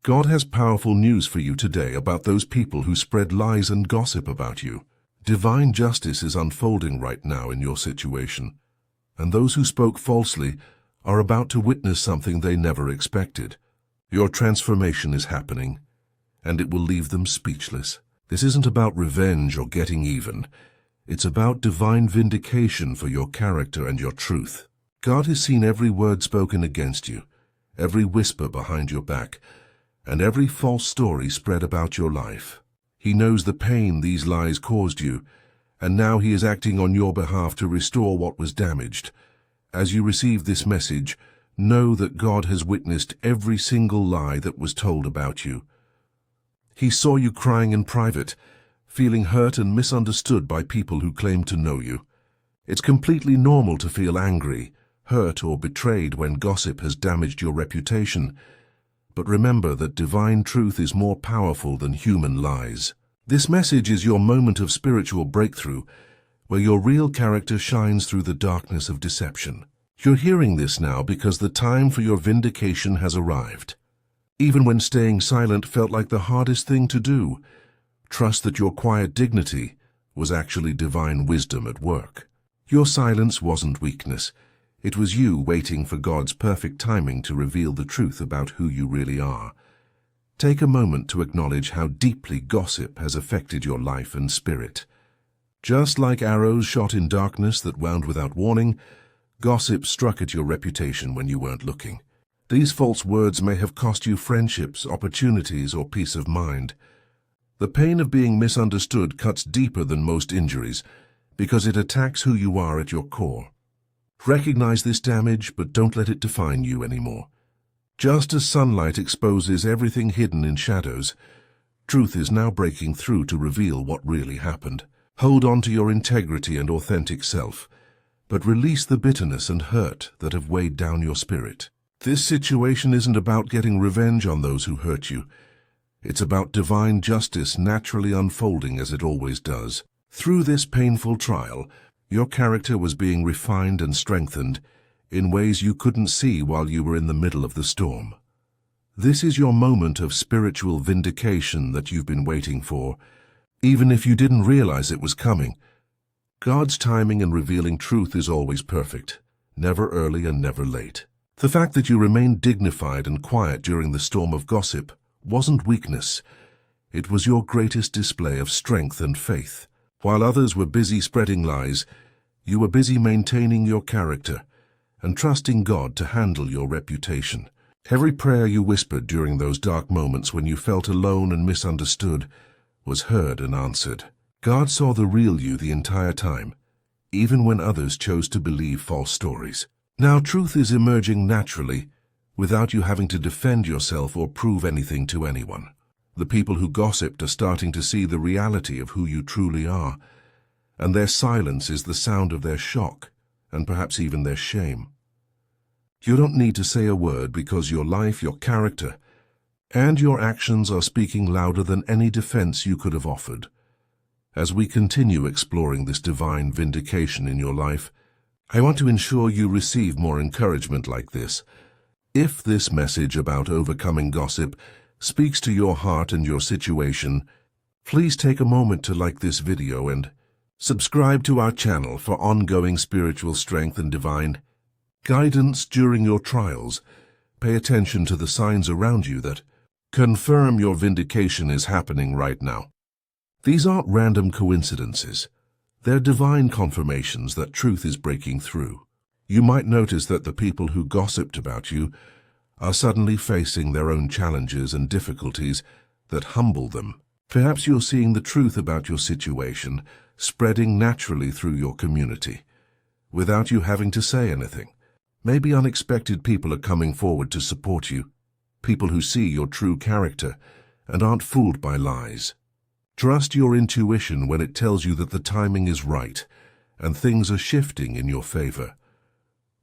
God has powerful news for you today about those people who spread lies and gossip about you. Divine justice is unfolding right now in your situation, and those who spoke falsely are about to witness something they never expected. Your transformation is happening, and it will leave them speechless. This isn't about revenge or getting even. It's about divine vindication for your character and your truth. God has seen every word spoken against you, every whisper behind your back, and every false story spread about your life. He knows the pain these lies caused you, and now He is acting on your behalf to restore what was damaged. As you receive this message, know that God has witnessed every single lie that was told about you. He saw you crying in private, feeling hurt and misunderstood by people who claim to know you. It's completely normal to feel angry, hurt, or betrayed when gossip has damaged your reputation. But remember that divine truth is more powerful than human lies. This message is your moment of spiritual breakthrough, where your real character shines through the darkness of deception. You're hearing this now because the time for your vindication has arrived. Even when staying silent felt like the hardest thing to do, trust that your quiet dignity was actually divine wisdom at work. Your silence wasn't weakness. It was you waiting for God's perfect timing to reveal the truth about who you really are. Take a moment to acknowledge how deeply gossip has affected your life and spirit. Just like arrows shot in darkness that wound without warning, gossip struck at your reputation when you weren't looking. These false words may have cost you friendships, opportunities, or peace of mind. The pain of being misunderstood cuts deeper than most injuries because it attacks who you are at your core. Recognize this damage, but don't let it define you anymore. Just as sunlight exposes everything hidden in shadows, truth is now breaking through to reveal what really happened. Hold on to your integrity and authentic self, but release the bitterness and hurt that have weighed down your spirit. This situation isn't about getting revenge on those who hurt you. It's about divine justice naturally unfolding as it always does. Through this painful trial, your character was being refined and strengthened in ways you couldn't see while you were in the middle of the storm. This is your moment of spiritual vindication that you've been waiting for, even if you didn't realize it was coming. God's timing in revealing truth is always perfect, never early and never late. The fact that you remained dignified and quiet during the storm of gossip wasn't weakness. It was your greatest display of strength and faith. While others were busy spreading lies, you were busy maintaining your character and trusting God to handle your reputation. Every prayer you whispered during those dark moments when you felt alone and misunderstood was heard and answered. God saw the real you the entire time, even when others chose to believe false stories. Now truth is emerging naturally, without you having to defend yourself or prove anything to anyone. The people who gossiped are starting to see the reality of who you truly are, and their silence is the sound of their shock, and perhaps even their shame. You don't need to say a word because your life, your character, and your actions are speaking louder than any defense you could have offered. As we continue exploring this divine vindication in your life, I want to ensure you receive more encouragement like this. If this message about overcoming gossip speaks to your heart and your situation, please take a moment to like this video and subscribe to our channel for ongoing spiritual strength and divine guidance during your trials. Pay attention to the signs around you that confirm your vindication is happening right now. These aren't random coincidences. They're divine confirmations that truth is breaking through. You might notice that the people who gossiped about you are suddenly facing their own challenges and difficulties that humble them. Perhaps you're seeing the truth about your situation spreading naturally through your community, without you having to say anything. Maybe unexpected people are coming forward to support you, people who see your true character and aren't fooled by lies. Trust your intuition when it tells you that the timing is right and things are shifting in your favor.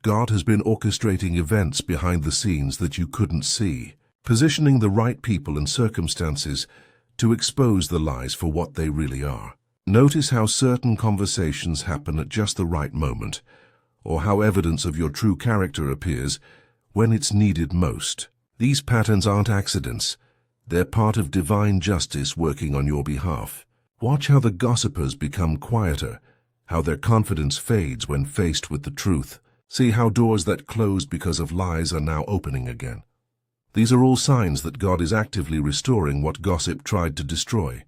God has been orchestrating events behind the scenes that you couldn't see, positioning the right people and circumstances to expose the lies for what they really are. Notice how certain conversations happen at just the right moment, or how evidence of your true character appears when it's needed most. These patterns aren't accidents. They're part of divine justice working on your behalf. Watch how the gossipers become quieter, how their confidence fades when faced with the truth. See how doors that closed because of lies are now opening again. These are all signs that God is actively restoring what gossip tried to destroy.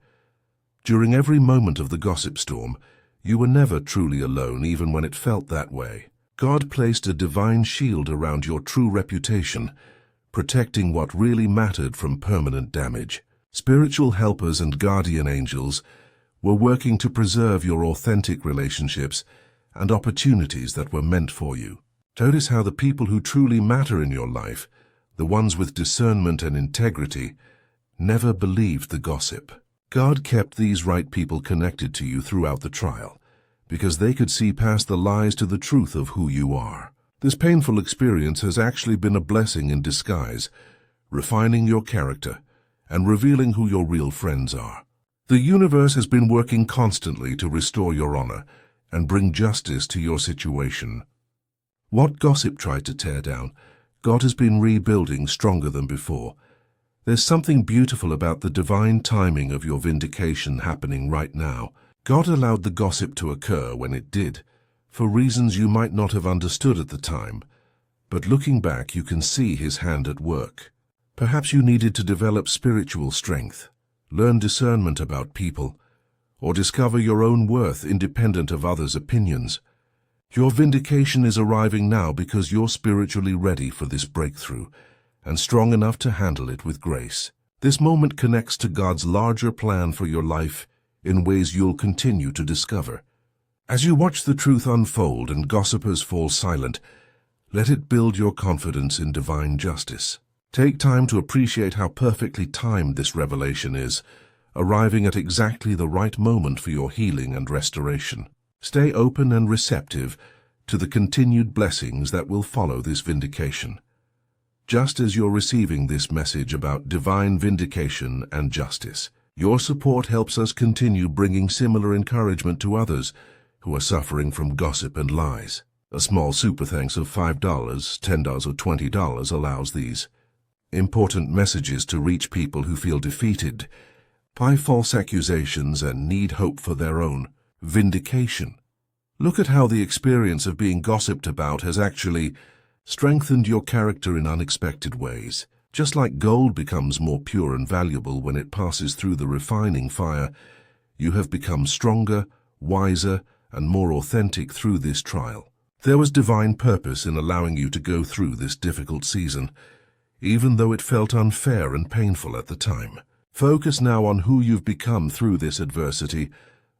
During every moment of the gossip storm, you were never truly alone, even when it felt that way. God placed a divine shield around your true reputation, protecting what really mattered from permanent damage. Spiritual helpers and guardian angels were working to preserve your authentic relationships and opportunities that were meant for you. Notice how the people who truly matter in your life, the ones with discernment and integrity, never believed the gossip. God kept these right people connected to you throughout the trial, because they could see past the lies to the truth of who you are. This painful experience has actually been a blessing in disguise, refining your character and revealing who your real friends are. The universe has been working constantly to restore your honor and bring justice to your situation. What gossip tried to tear down, God has been rebuilding stronger than before. There's something beautiful about the divine timing of your vindication happening right now. God allowed the gossip to occur when it did, for reasons you might not have understood at the time. But looking back, you can see His hand at work. Perhaps you needed to develop spiritual strength, learn discernment about people, or discover your own worth independent of others' opinions. Your vindication is arriving now because you're spiritually ready for this breakthrough and strong enough to handle it with grace. This moment connects to God's larger plan for your life in ways you'll continue to discover. As you watch the truth unfold and gossipers fall silent, let it build your confidence in divine justice. Take time to appreciate how perfectly timed this revelation is, arriving at exactly the right moment for your healing and restoration. Stay open and receptive to the continued blessings that will follow this vindication. Just as you're receiving this message about divine vindication and justice, your support helps us continue bringing similar encouragement to others who are suffering from gossip and lies. A small super thanks of $5, $10, or $20 allows these important messages to reach people who feel defeated by false accusations and need hope for their own vindication. Look at how the experience of being gossiped about has actually strengthened your character in unexpected ways. Just like gold becomes more pure and valuable when it passes through the refining fire, you have become stronger, wiser, and more authentic through this trial. There was divine purpose in allowing you to go through this difficult season, even though it felt unfair and painful at the time. Focus now on who you've become through this adversity,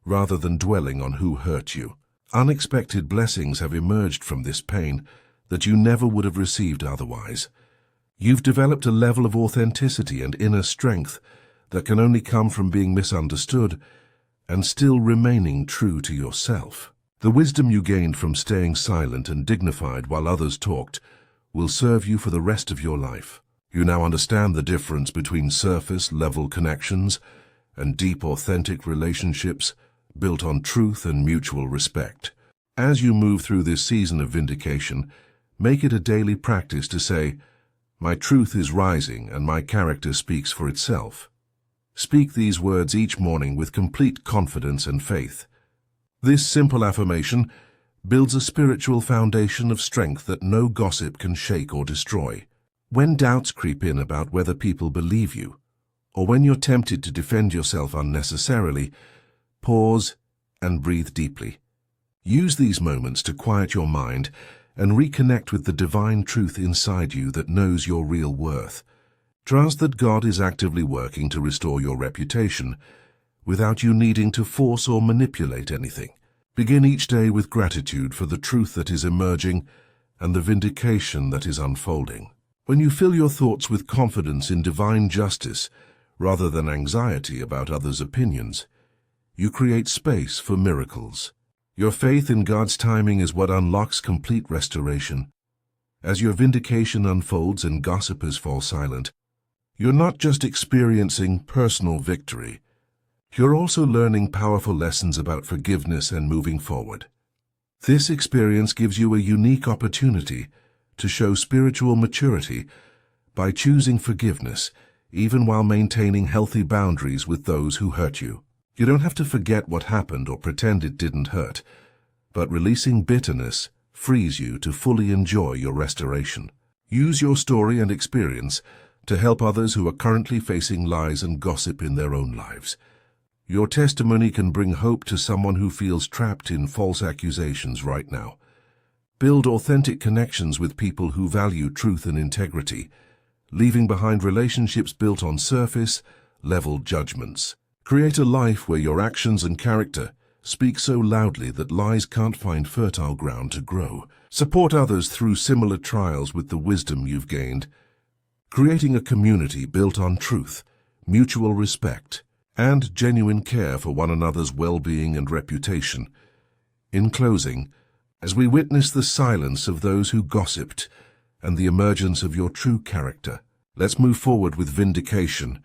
rather than dwelling on who hurt you. Unexpected blessings have emerged from this pain that you never would have received otherwise. You've developed a level of authenticity and inner strength that can only come from being misunderstood and still remaining true to yourself. The wisdom you gained from staying silent and dignified while others talked will serve you for the rest of your life. You now understand the difference between surface-level connections and deep, authentic relationships built on truth and mutual respect. As you move through this season of vindication, make it a daily practice to say, "My truth is rising and my character speaks for itself." Speak these words each morning with complete confidence and faith. This simple affirmation builds a spiritual foundation of strength that no gossip can shake or destroy. When doubts creep in about whether people believe you, or when you're tempted to defend yourself unnecessarily, pause and breathe deeply. Use these moments to quiet your mind and reconnect with the divine truth inside you that knows your real worth. Trust that God is actively working to restore your reputation without you needing to force or manipulate anything. Begin each day with gratitude for the truth that is emerging and the vindication that is unfolding. When you fill your thoughts with confidence in divine justice rather than anxiety about others' opinions, you create space for miracles. Your faith in God's timing is what unlocks complete restoration. As your vindication unfolds and gossipers fall silent, you're not just experiencing personal victory, you're also learning powerful lessons about forgiveness and moving forward. This experience gives you a unique opportunity to show spiritual maturity by choosing forgiveness even while maintaining healthy boundaries with those who hurt you. You don't have to forget what happened or pretend it didn't hurt, but releasing bitterness frees you to fully enjoy your restoration. Use your story and experience to help others who are currently facing lies and gossip in their own lives. Your testimony can bring hope to someone who feels trapped in false accusations right now. Build authentic connections with people who value truth and integrity, leaving behind relationships built on surface-level judgments. Create a life where your actions and character speak so loudly that lies can't find fertile ground to grow. Support others through similar trials with the wisdom you've gained, creating a community built on truth, mutual respect, and genuine care for one another's well-being and reputation. In closing, as we witness the silence of those who gossiped and the emergence of your true character, let's move forward with vindication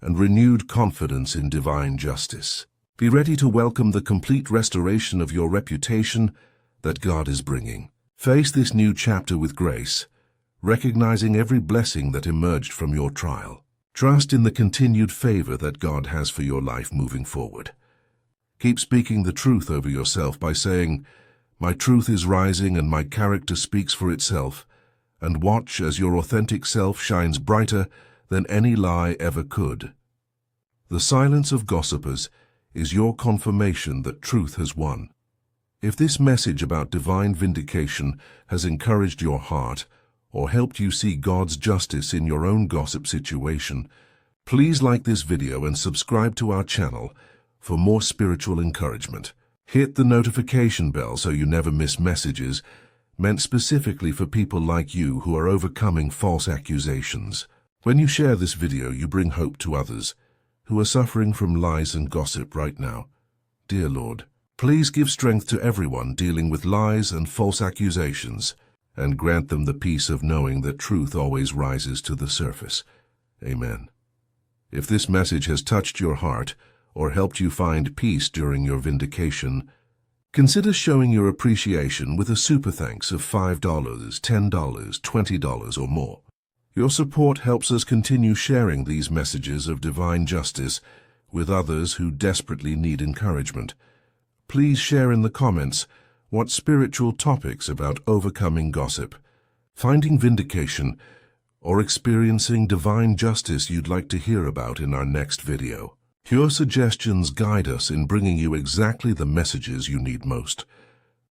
and renewed confidence in divine justice. Be ready to welcome the complete restoration of your reputation that God is bringing. Face this new chapter with grace, recognizing every blessing that emerged from your trial. Trust in the continued favor that God has for your life moving forward. Keep speaking the truth over yourself by saying, "My truth is rising and my character speaks for itself," and watch as your authentic self shines brighter than any lie ever could. The silence of gossipers is your confirmation that truth has won. If this message about divine vindication has encouraged your heart or helped you see God's justice in your own gossip situation, please like this video and subscribe to our channel for more spiritual encouragement. Hit the notification bell so you never miss messages meant specifically for people like you who are overcoming false accusations. When you share this video, you bring hope to others who are suffering from lies and gossip right now. Dear Lord, please give strength to everyone dealing with lies and false accusations, and grant them the peace of knowing that truth always rises to the surface. Amen. If this message has touched your heart or helped you find peace during your vindication, consider showing your appreciation with a super thanks of $5, $10, $20, or more. Your support helps us continue sharing these messages of divine justice with others who desperately need encouragement. Please share in the comments what spiritual topics about overcoming gossip, finding vindication, or experiencing divine justice you'd like to hear about in our next video. Your suggestions guide us in bringing you exactly the messages you need most.